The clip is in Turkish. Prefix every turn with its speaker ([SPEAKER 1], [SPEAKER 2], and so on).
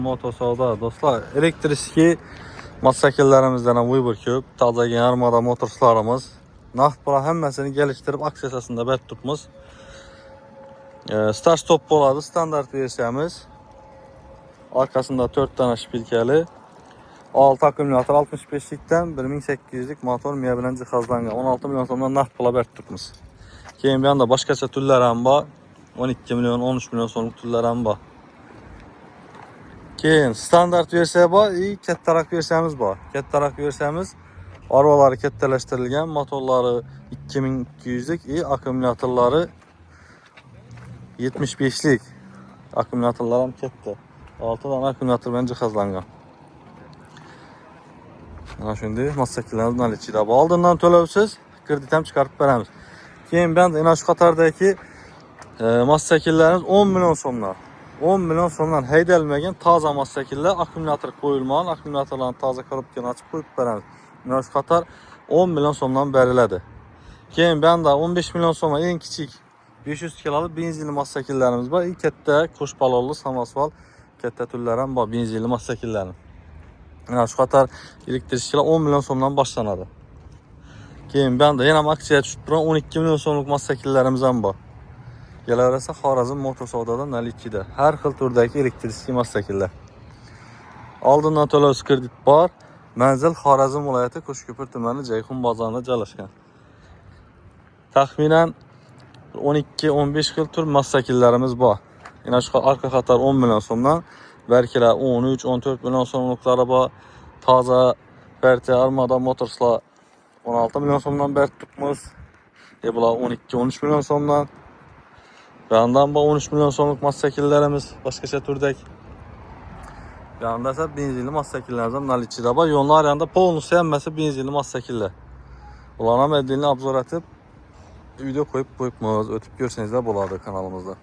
[SPEAKER 1] Motosavda dostlar, elektriki masakillerimizden uygur köp, taza yarmada motorslarımız. Naxtbura həmməsini geliştirib aksiya əsasında bət tutmuz. Start stop boladı, standart versiyamız. Arkasında 4 tane şpilkeli. 6 akümülatör 65'likdən 1800'lik motor müəyyən cihazlanğan 16 milyon sonundan naxtbula bət tutmuz. Keyin bir anda başqaça tüllərəm var. 12 milyon, 13 milyon sonluq tüllərəm var. Keyin standart versiya var, kattaroq versiyamiz var. Kattaroq versiyamiz arvaları kattələşdirilgan, motorları 2200'lik, akkumulyatorları 75'lik. Akkumulyatorlar ham katta. 6 tane akkumulyator bilan jihozlangan. Mana shunday massakillarimiz bilan ichida. Oldindan to'lovsiz kredit ham chiqarib beramiz. Keyin ben ina shu qatardagi massakillarimiz 10 milyon so'mdan. 10 milyon so'mdan haydalmagan toza massakillar, akkumulyator qo'yilmagan, akkumulyatorlarni toza korobkani ochib qo'yib beramiz. Ina shu qatar 10 milyon so'mdan beriladi. Keyin ben 15 milyon so'mga eng kichik 500 kilolu benzinli massakillarimiz var. Katta qo'sh balonli samosval katta turlar ham bor benzinli massakillarning. Mana shu qatar elektrikchilar 10 milyon so'mdan boshlanadi. Keyin banda yana aksiya tushib turgan 12 milyon so'mlik massakillarimiz ham bor. Kelaversa Xorazm Motosavdoda Nalichida har xil turdagi elektrikli massakillar. Oldindan to'lovsiz kredit bor. Manzil Xorazm viloyati Qo'shko'pir tumani Jayxun bozorida joylashgan. Taxminan 12-15 xil tur massakillarimiz bor. Yine şu arka qatar 10 milyon so'mdan, belkiler 13-14 milyon so'mliklari bor. Taza Berti Armada Motorslar 16 milyon so'mdan bert tutmuz. Bular 12-13 milyon so'mdan. Yandan bu 13 milyon so'mlik massakillarimiz başqacha turdagi. Yanında ise benzinli massakillarimiz Nalichida bor. Yo'llar yanında polnusu hammasi benzinli massakillar. Ularni ham edilni obzor etib video qo'yib qo'yibmiz. O'tib ko'rsangizlar bo'ladi kanalımızda.